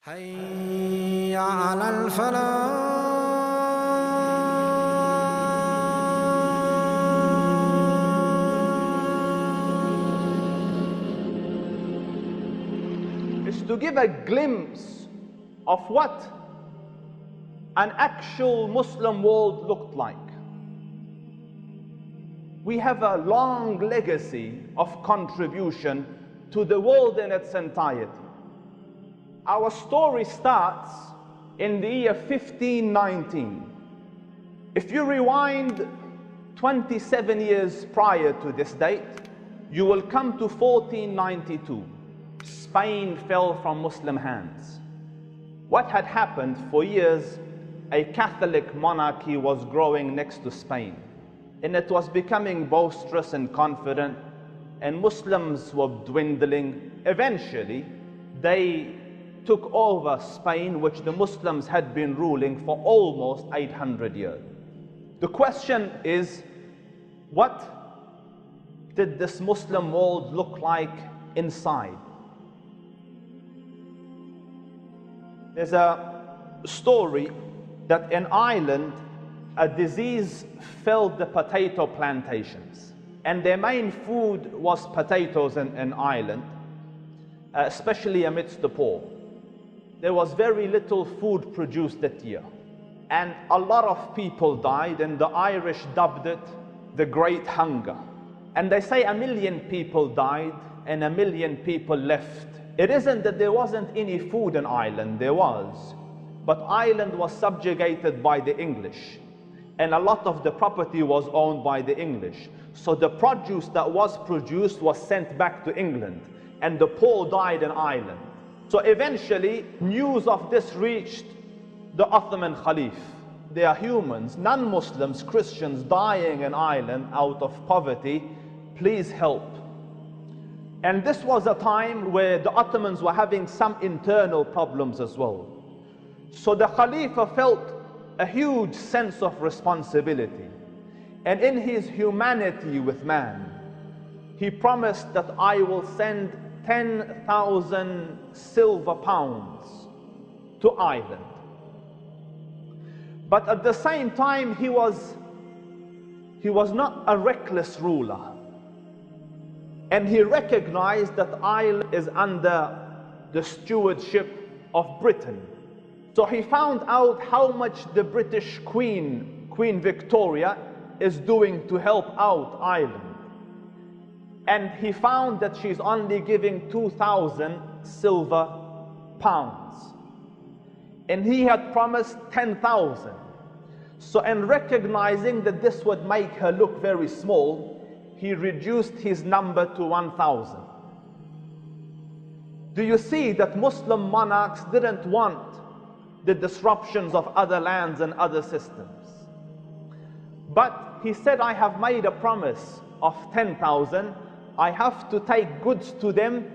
حي على الفلاح. Is to give a glimpse of what an actual Muslim world looked like. We have a long legacy of contribution to the world in its entirety. Our story starts in the year 1519. If you rewind 27 years prior to this date, you will come to 1492. Spain fell from Muslim hands. What had happened? For years, a Catholic monarchy was growing next to Spain, and it was becoming boisterous and confident, and Muslims were dwindling. Eventually, they took over Spain, which the Muslims had been ruling for almost 800 years. The question is, what did this Muslim world look like inside? There's a story that in Ireland, a disease filled the potato plantations, and their main food was potatoes in Ireland, especially amidst the poor. There was very little food produced that year, and a lot of people died, and the Irish dubbed it the Great Hunger. And they say 1 million people died and 1 million people left. It isn't that there wasn't any food in Ireland, there was, but Ireland was subjugated by the English, and a lot of the property was owned by the English. So the produce that was produced was sent back to England, and the poor died in Ireland. So eventually, news of this reached the Ottoman Caliph. They are humans, non-Muslims, Christians dying in Ireland out of poverty. Please help. And this was a time where the Ottomans were having some internal problems as well. So the Khalifa felt a huge sense of responsibility. And in his humanity with man, he promised that I will send 10,000 silver pounds to Ireland. But at the same time, he was not a reckless ruler. And he recognized that Ireland is under the stewardship of Britain. So he found out how much the British Queen Victoria, is doing to help out Ireland. And he found that she's only giving 2,000 silver pounds. And he had promised 10,000. So in recognizing that this would make her look very small, he reduced his number to 1,000. Do you see that Muslim monarchs didn't want the disruptions of other lands and other systems? But he said, I have made a promise of 10,000. I have to take goods to them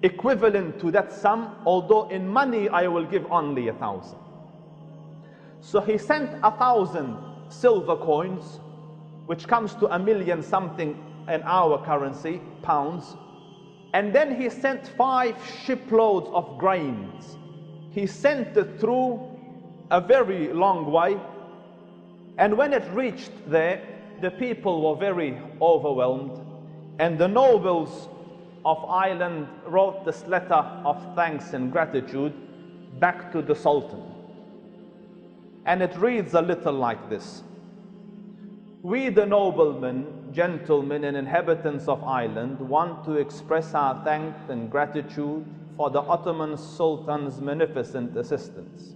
equivalent to that sum, although in money I will give only 1,000. So he sent 1,000 silver coins, which comes to 1 million something in our currency, pounds. And then he sent 5 shiploads of grains. He sent it through a very long way. And when it reached there, the people were very overwhelmed. And the nobles of Ireland wrote this letter of thanks and gratitude back to the Sultan. And it reads a little like this. We, the noblemen, gentlemen, and inhabitants of Ireland, want to express our thanks and gratitude for the Ottoman Sultan's magnificent assistance.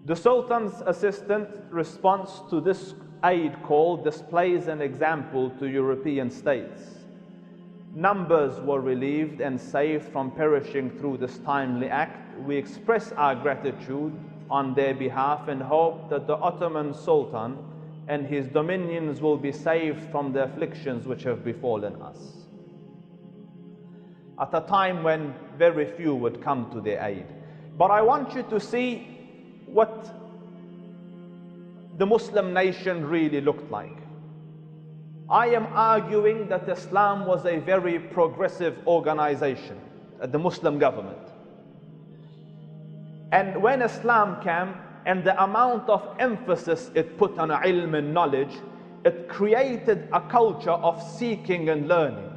The Sultan's assistant response to this aid call displays an example to European states. Numbers were relieved and saved from perishing through this timely act. We express our gratitude on their behalf and hope that the Ottoman Sultan and his dominions will be saved from the afflictions which have befallen us. At a time when very few would come to their aid. But I want you to see what the Muslim nation really looked like. I am arguing that Islam was a very progressive organization, the Muslim government. And when Islam came, and the amount of emphasis it put on ilm and knowledge, it created a culture of seeking and learning.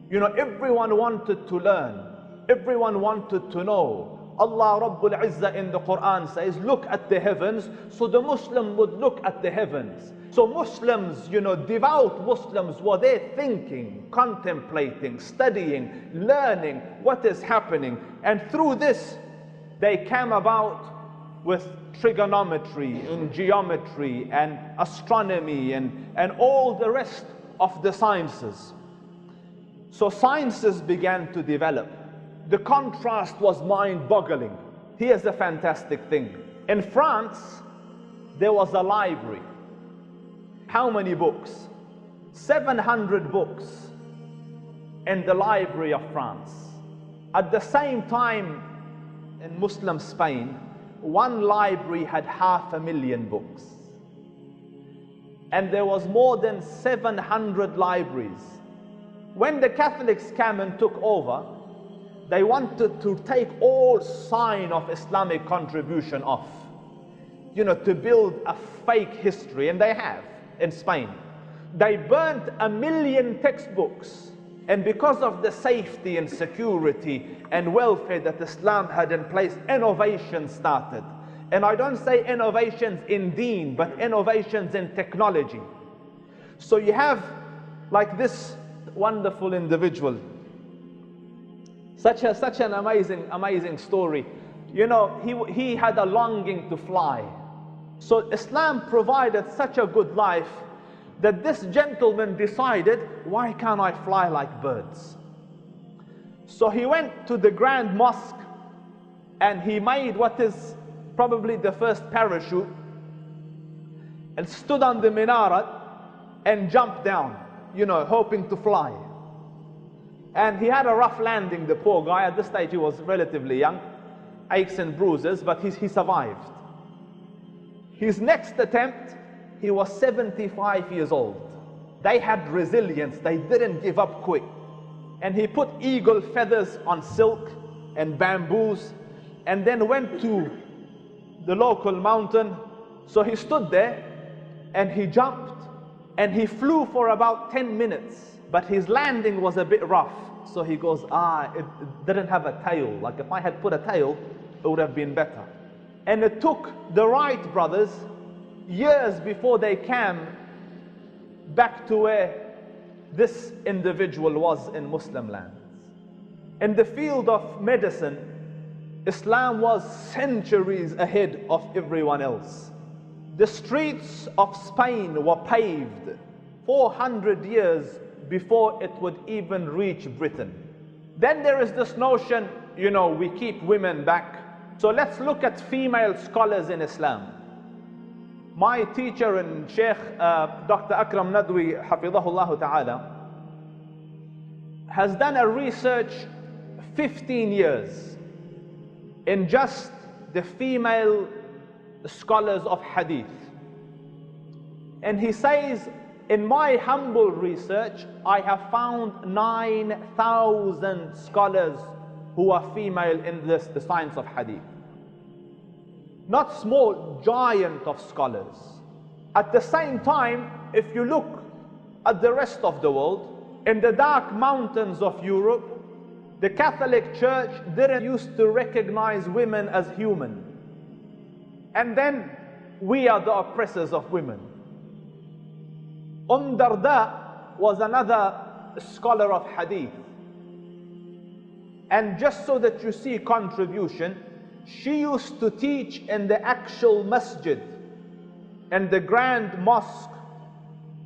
You know, everyone wanted to learn. Everyone wanted to know. Allah Rabbul Izzah in the Quran says, look at the heavens. So the Muslim would look at the heavens. So Muslims, you know, devout Muslims were there thinking, contemplating, studying, learning what is happening. And through this, they came about with trigonometry and geometry and astronomy and all the rest of the sciences. So sciences began to develop. The contrast was mind-boggling. Here's a fantastic thing. In France, there was a library. How many books? 700 books in the library of France. At the same time, in Muslim Spain, one library had 500,000 books. And there was more than 700 libraries. When the Catholics came and took over, they wanted to take all sign of Islamic contribution off. You know, to build a fake history, and they have in Spain. They burnt 1 million textbooks. And because of the safety and security and welfare that Islam had in place, innovation started. And I don't say innovations in deen, but innovations in technology. So you have like this wonderful individual. Such an amazing story. You know, he had a longing to fly. So Islam provided such a good life that this gentleman decided, why can't I fly like birds? So he went to the Grand Mosque and he made what is probably the first parachute and stood on the minaret and jumped down, you know, hoping to fly. And he had a rough landing, the poor guy. At this stage he was relatively young, aches and bruises, but he survived. His next attempt, he was 75 years old. They had resilience, they didn't give up quick. And he put eagle feathers on silk and bamboos and then went to the local mountain. So he stood there and he jumped and he flew for about 10 minutes, but his landing was a bit rough. So he goes, it didn't have a tail. Like if I had put a tail, it would have been better. And it took the Wright brothers years before they came back to where this individual was in Muslim lands. In the field of medicine, Islam was centuries ahead of everyone else. The streets of Spain were paved 400 years before it would even reach Britain. Then there is this notion, you know, we keep women back. So let's look at female scholars in Islam. My teacher and Sheikh Dr. Akram Nadwi, Hafidahullah Ta'ala, has done a research 15 years in just the female scholars of hadith. And he says, in my humble research, I have found 9,000 scholars who are female in the science of hadith. Not small, giant of scholars. At the same time, if you look at the rest of the world, in the dark mountains of Europe, the Catholic Church didn't used to recognize women as human. And then we are the oppressors of women. Darda was another scholar of hadith. And just so that you see contribution, she used to teach in the actual masjid and the grand mosque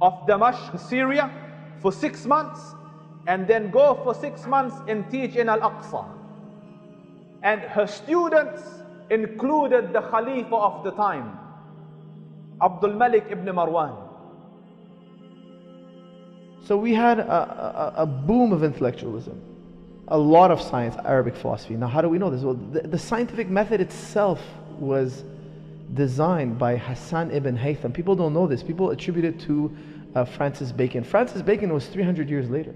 of Damascus, Syria, for 6 months, and then go for 6 months and teach in Al-Aqsa. And her students included the Khalifa of the time, Abdul Malik ibn Marwan. So we had a boom of intellectualism, a lot of science, Arabic philosophy. Now how do we know this? Well, the scientific method itself was designed by Hassan ibn Haytham. People don't know this. People attribute it to Francis Bacon. Francis Bacon was 300 years later.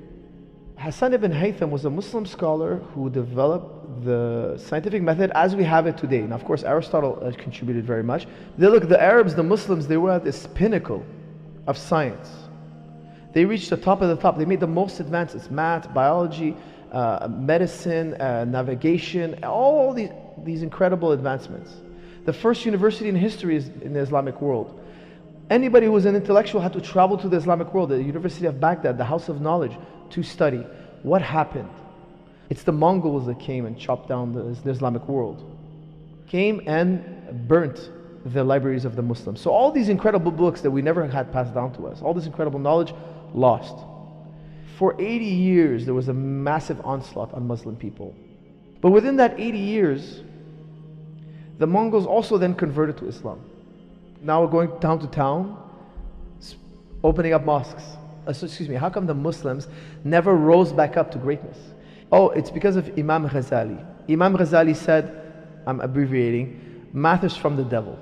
Hassan ibn Haytham was a Muslim scholar who developed the scientific method as we have it today. Now, of course, Aristotle contributed very much. Look, the Arabs, the Muslims, they were at this pinnacle of science. They reached the top of the top. They made the most advances: math, biology, medicine, navigation, all these incredible advancements. The first university in history is in the Islamic world. Anybody who was an intellectual had to travel to the Islamic world, the University of Baghdad, the House of Knowledge, to study. What happened? It's the Mongols that came and chopped down the Islamic world. Came and burnt the libraries of the Muslims. So all these incredible books that we never had passed down to us, all this incredible knowledge, lost. For 80 years, there was a massive onslaught on Muslim people. But within that 80 years, the Mongols also then converted to Islam. Now we're going town to town, opening up mosques. How come the Muslims never rose back up to greatness? Oh, it's because of Imam Ghazali. Imam Ghazali said, I'm abbreviating, math is from the devil.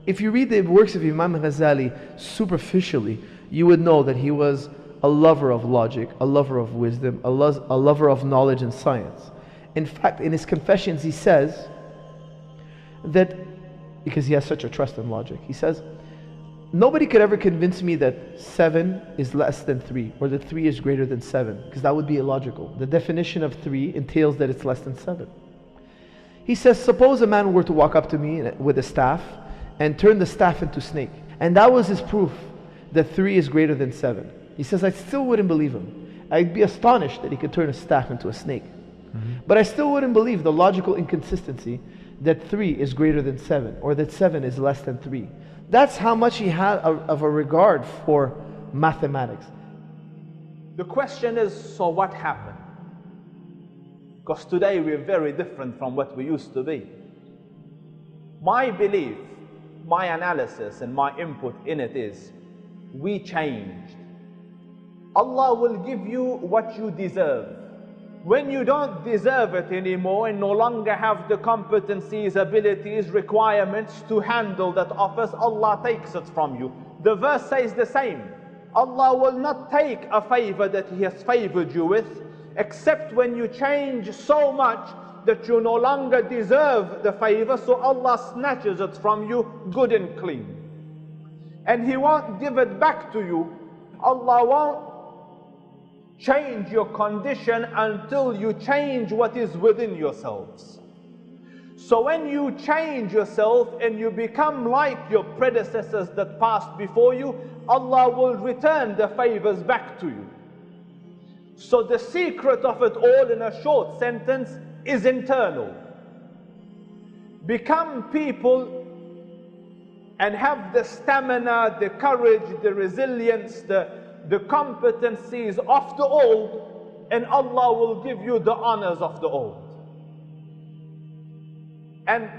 If you read the works of Imam Ghazali superficially, you would know that he was a lover of logic, a lover of wisdom, a lover of knowledge and science. In fact, in his confessions, he says that, because he has such a trust in logic, he says, nobody could ever convince me that 7 is less than 3, or that 3 is greater than 7, because that would be illogical. The definition of 3 entails that it's less than 7. He says, suppose a man were to walk up to me with a staff and turn the staff into a snake, and that was his proof that 3 is greater than 7. He says, I still wouldn't believe him. I'd be astonished that he could turn a staff into a snake. But I still wouldn't believe the logical inconsistency that 3 is greater than 7, or that 7 is less than 3. That's how much he had of a regard for mathematics. The question is, so what happened? Because today we're very different from what we used to be. My belief, my analysis and my input in it is, we changed. Allah will give you what you deserve. When you don't deserve it anymore and no longer have the competencies, abilities, requirements to handle that office, Allah takes it from you. The verse says the same. Allah will not take a favor that He has favored you with, except when you change so much that you no longer deserve the favor, so Allah snatches it from you good and clean. And He won't give it back to you. Allah won't change your condition until you change what is within yourselves. So when you change yourself and you become like your predecessors that passed before you, Allah will return the favors back to you. So the secret of it all, in a short sentence, is internal. Become people and have the stamina, the courage, the resilience, the competencies of the old, and Allah will give you the honors of the old. And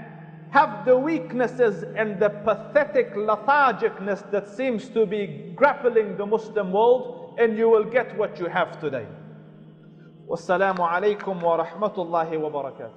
have the weaknesses and the pathetic lethargicness that seems to be grappling the Muslim world, and you will get what you have today. Wassalamu alaikum wa rahmatullahi wa barakatuh.